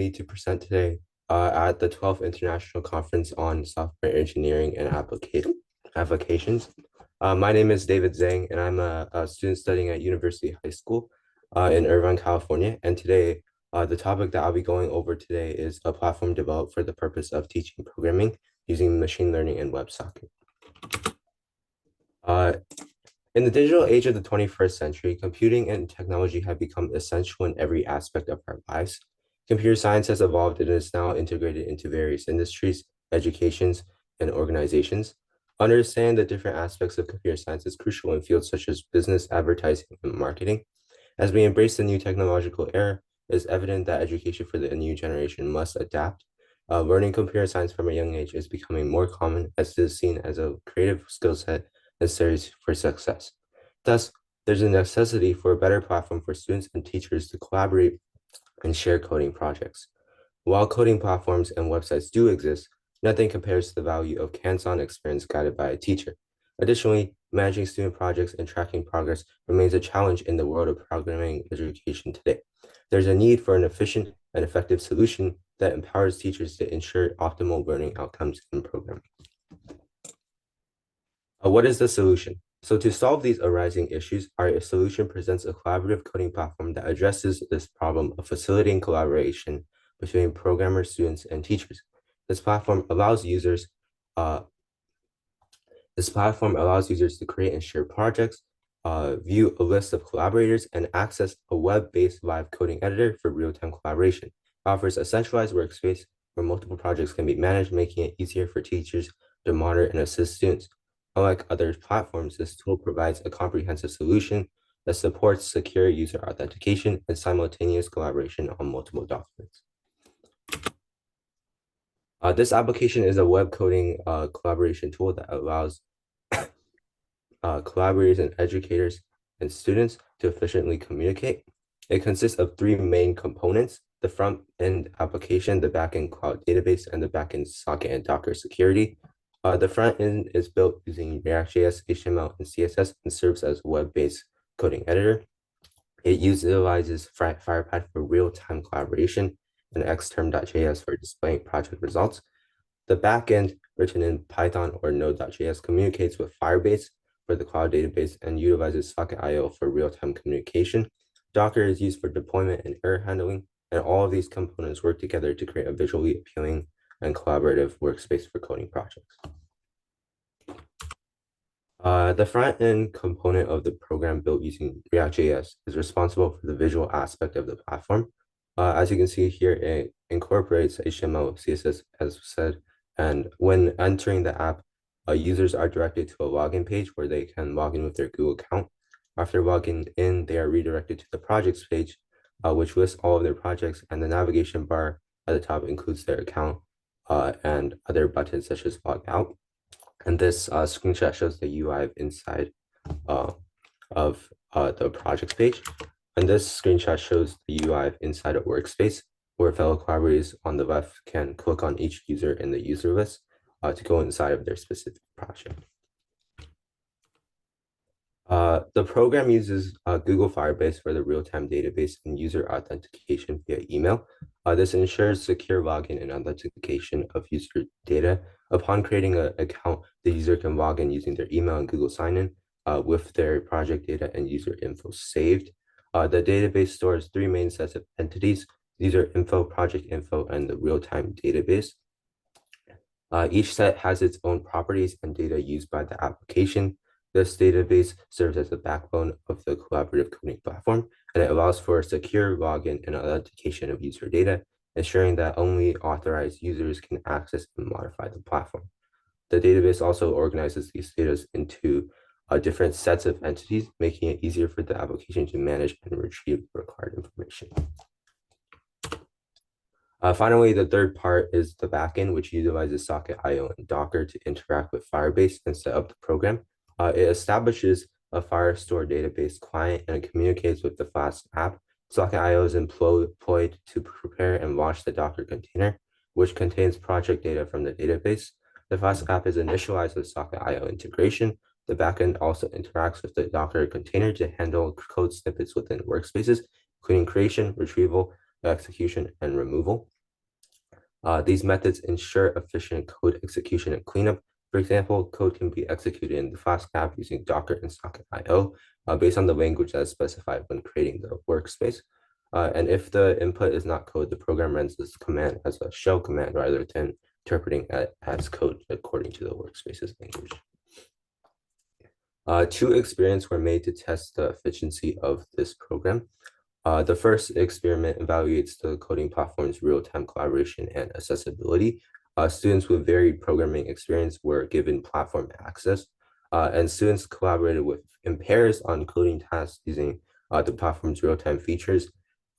me to present today at the 12th International Conference on Software Engineering and Applications. My name is David Zhang, and I'm a student studying at University High School in Irvine, California. And today, the topic that I'll be going over today is a platform developed for the purpose of teaching programming using machine learning and WebSocket. In the digital age of the 21st century, computing and technology have become essential in every aspect of our lives. Computer science has evolved and is now integrated into various industries, educations, and organizations. Understanding the different aspects of computer science is crucial in fields such as business, advertising, and marketing. As we embrace the new technological era, it is evident that education for the new generation must adapt. Learning computer science from a young age is becoming more common as it is seen as a creative skill set necessary for success. Thus, there's a necessity for a better platform for students and teachers to collaborate and share coding projects. While coding platforms and websites do exist, nothing compares to the value of hands-on experience guided by a teacher. Additionally, managing student projects and tracking progress remains a challenge in the world of programming education today. There's a need for an efficient and effective solution that empowers teachers to ensure optimal learning outcomes in programming. What is the solution? So to solve these arising issues, our solution presents a collaborative coding platform that addresses this problem of facilitating collaboration between programmers, students, and teachers. This platform allows users to create and share projects, view a list of collaborators, and access a web-based live coding editor for real-time collaboration. It offers a centralized workspace where multiple projects can be managed, making it easier for teachers to monitor and assist students. Unlike other platforms, this tool provides a comprehensive solution that supports secure user authentication and simultaneous collaboration on multiple documents. This application is a web coding collaboration tool that allows collaborators and educators and students to efficiently communicate. It consists of three main components: the front-end application, the back-end cloud database, and the back-end socket and Docker security. The front end is built using React.js, HTML, and CSS and serves as a web-based coding editor. It utilizes Firepad for real-time collaboration and xterm.js for displaying project results. The backend, written in Python or Node.js, communicates with Firebase for the cloud database and utilizes Socket.io for real-time communication. Docker is used for deployment and error handling, and all of these components work together to create a visually appealing and collaborative workspace for coding projects. The front-end component of the program built using React.js is responsible for the visual aspect of the platform. As you can see here, it incorporates HTML, CSS, as said, and when entering the app, users are directed to a login page where they can log in with their Google account. After logging in, they are redirected to the projects page, which lists all of their projects, and the navigation bar at the top includes their account and other buttons such as log out. And this screenshot shows the UI inside of the projects page. And this screenshot shows the UI inside a workspace where fellow collaborators on the left can click on each user in the user list to go inside of their specific project. The program uses Google Firebase for the real-time database and user authentication via email. This ensures secure login and authentication of user data. Upon creating an account, the user can log in using their email and Google sign-in with their project data and user info saved. The database stores three main sets of entities: user info, project info, and the real-time database. Each set has its own properties and data used by the application. This database serves as the backbone of the collaborative coding platform, and it allows for secure login and authentication of user data, ensuring that only authorized users can access and modify the platform. The database also organizes these data into different sets of entities, making it easier for the application to manage and retrieve the required information. Finally, the third part is the backend, which utilizes Socket.io and Docker to interact with Firebase and set up the program. It establishes a Firestore database client and communicates with the Flask app. Socket.io is employed to prepare and launch the Docker container, which contains project data from the database. The Flask app is initialized with Socket.io integration. The backend also interacts with the Docker container to handle code snippets within workspaces, including creation, retrieval, execution, and removal. These methods ensure efficient code execution and cleanup. For example, code can be executed in the Flask app using Docker and Socket.io based on the language that is specified when creating the workspace. And if the input is not code, the program runs this command as a shell command rather than interpreting it as code according to the workspace's language. Two experiments were made to test the efficiency of this program. The first experiment evaluates the coding platform's real-time collaboration and accessibility. Students with varied programming experience were given platform access, and students collaborated with in pairs on coding tasks using the platform's real-time features.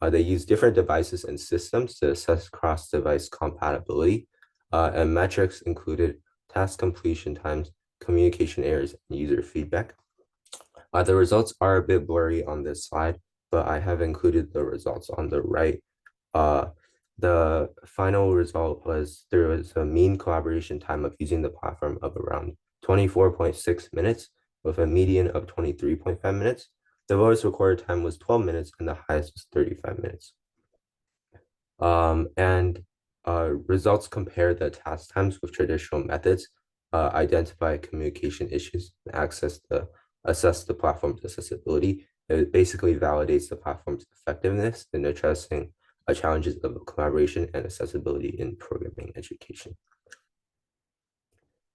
They used different devices and systems to assess cross-device compatibility, and metrics included task completion times, communication errors, and user feedback. The results are a bit blurry on this slide, but I have included the results on the right. Uh, the final result was there was a mean collaboration time of using the platform of around 24.6 minutes with a median of 23.5 minutes. The lowest recorded time was 12 minutes and the highest was 35 minutes. And results compare the task times with traditional methods, identify communication issues, and assess the platform's accessibility. It basically validates the platform's effectiveness in addressing challenges of collaboration and accessibility in programming education.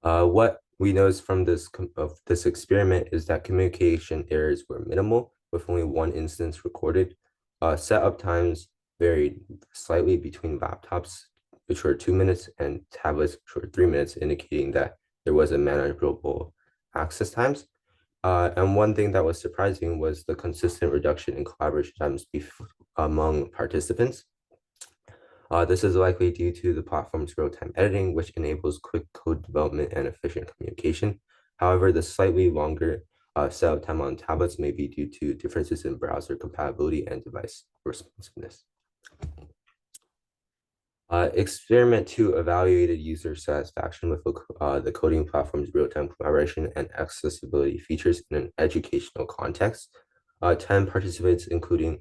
What we noticed from this experiment is that communication errors were minimal, with only one instance recorded. Setup times varied slightly between laptops, which were 2 minutes, and tablets, which were 3 minutes, indicating that there was a manageable access times. And one thing that was surprising was the consistent reduction in collaboration times among participants. This is likely due to the platform's real-time editing, which enables quick code development and efficient communication. However, the slightly longer setup time on tablets may be due to differences in browser compatibility and device responsiveness. Experiment 2 evaluated user satisfaction with the coding platform's real-time collaboration and accessibility features in an educational context. 10 participants, including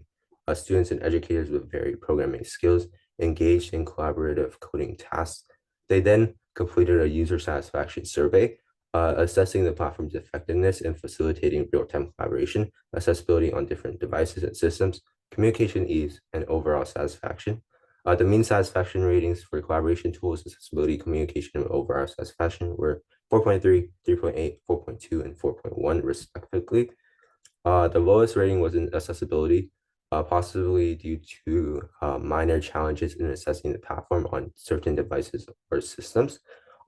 students and educators with varied programming skills, engaged in collaborative coding tasks. They then completed a user satisfaction survey, assessing the platform's effectiveness in facilitating real-time collaboration, accessibility on different devices and systems, communication ease, and overall satisfaction. The mean satisfaction ratings for collaboration tools, accessibility, communication, and overall satisfaction were 4.3, 3.8, 4.2, and 4.1 respectively. The lowest rating was in accessibility, possibly due to minor challenges in assessing the platform on certain devices or systems.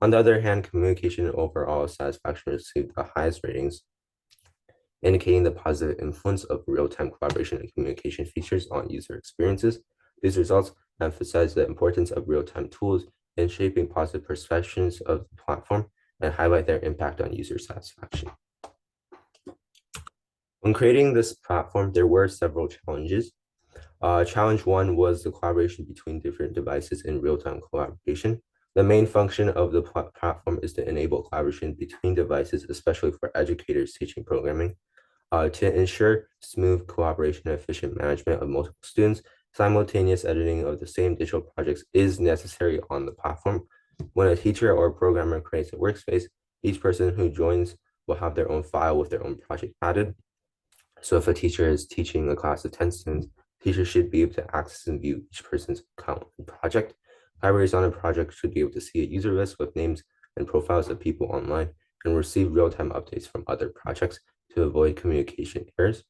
On the other hand, communication and overall satisfaction received the highest ratings, indicating the positive influence of real-time collaboration and communication features on user experiences. These results emphasize the importance of real-time tools in shaping positive perceptions of the platform and highlight their impact on user satisfaction. When creating this platform, there were several challenges. Challenge 1 was the collaboration between different devices in real-time collaboration. The main function of the platform is to enable collaboration between devices, especially for educators teaching programming. To ensure smooth collaboration and efficient management of multiple students, simultaneous editing of the same digital projects is necessary on the platform. When a teacher or a programmer creates a workspace, each person who joins will have their own file with their own project added. So if a teacher is teaching a class of 10 students, teachers should be able to access and view each person's account and project. Collaborators on a project should be able to see a user list with names and profiles of people online and receive real-time updates from other projects to avoid communication errors.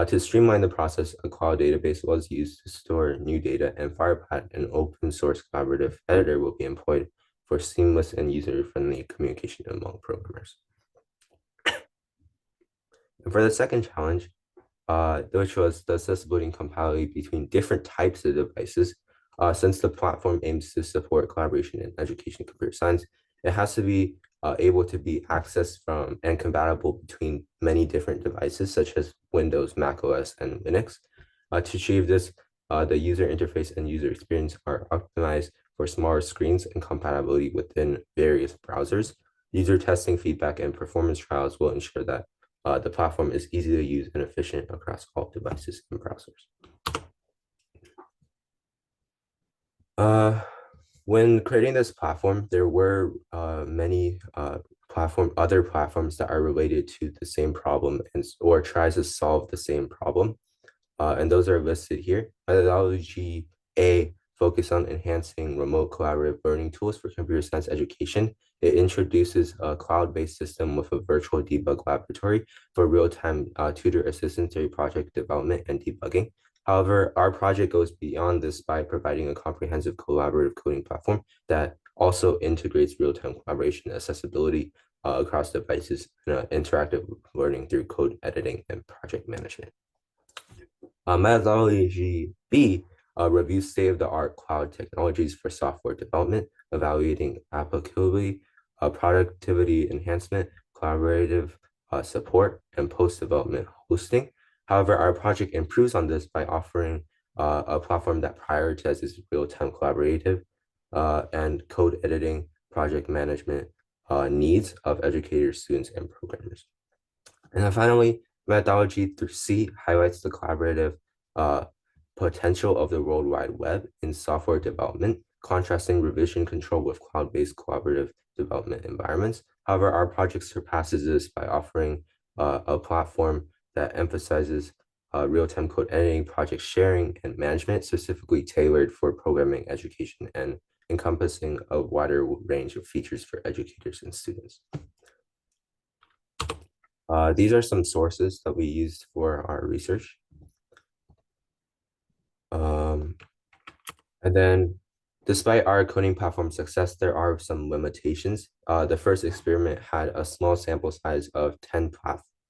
To streamline the process, a cloud database was used to store new data, and Firepad, an open source collaborative editor, will be employed for seamless and user-friendly communication among programmers. And for the second challenge, which was the accessibility and compatibility between different types of devices, since the platform aims to support collaboration in education and computer science, it has to be able to be accessed from and compatible between many different devices, such as Windows, Mac OS, and Linux. To achieve this, the user interface and user experience are optimized for smaller screens and compatibility within various browsers. User testing, feedback, and performance trials will ensure that the platform is easy to use and efficient across all devices and browsers. When creating this platform, there were many other platforms that are related to the same problem and or tries to solve the same problem. And those are listed here. Methodology A focus on enhancing remote collaborative learning tools for computer science education. It introduces a cloud-based system with a virtual debug laboratory for real-time tutor assistance to project development and debugging. However, our project goes beyond this by providing a comprehensive collaborative coding platform that also integrates real-time collaboration accessibility across devices and interactive learning through code editing and project management. Methodology B reviews state-of-the-art cloud technologies for software development, evaluating applicability, productivity enhancement, collaborative support, and post-development hosting. However, our project improves on this by offering a platform that prioritizes real-time collaborative and code editing, project management needs of educators, students, and programmers. And then finally, methodology through C highlights the collaborative uh, potential of the World Wide Web in software development, contrasting revision control with cloud-based collaborative development environments. However, our project surpasses this by offering a platform that emphasizes real-time code editing, project sharing, and management, specifically tailored for programming education and encompassing a wider range of features for educators and students. These are some sources that we used for our research. And then despite our coding platform success, there are some limitations. The first experiment had a small sample size of 10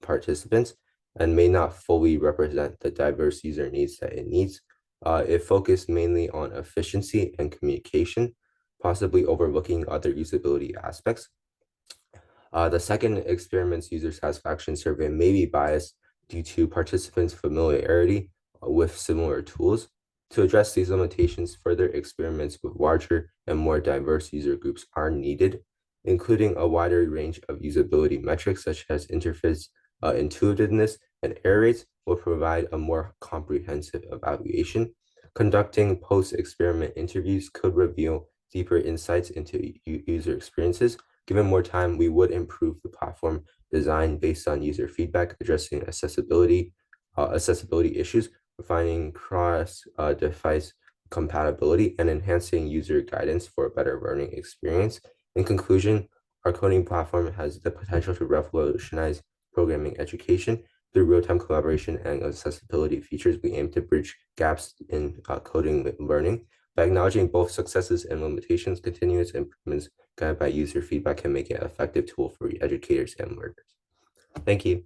participants and may not fully represent the diverse user needs that it needs. It focused mainly on efficiency and communication, possibly overlooking other usability aspects. The second experiment's user satisfaction survey may be biased due to participants' familiarity with similar tools. To address these limitations, further experiments with larger and more diverse user groups are needed, including a wider range of usability metrics such as interface intuitiveness and error rates will provide a more comprehensive evaluation. Conducting post-experiment interviews could reveal deeper insights into user experiences. Given more time, we would improve the platform design based on user feedback, addressing accessibility issues, refining cross-device compatibility, and enhancing user guidance for a better learning experience. In conclusion, our coding platform has the potential to revolutionize programming education. Through real-time collaboration and accessibility features, we aim to bridge gaps in coding learning. By acknowledging both successes and limitations, continuous improvements guided by user feedback can make it an effective tool for educators and learners. Thank you.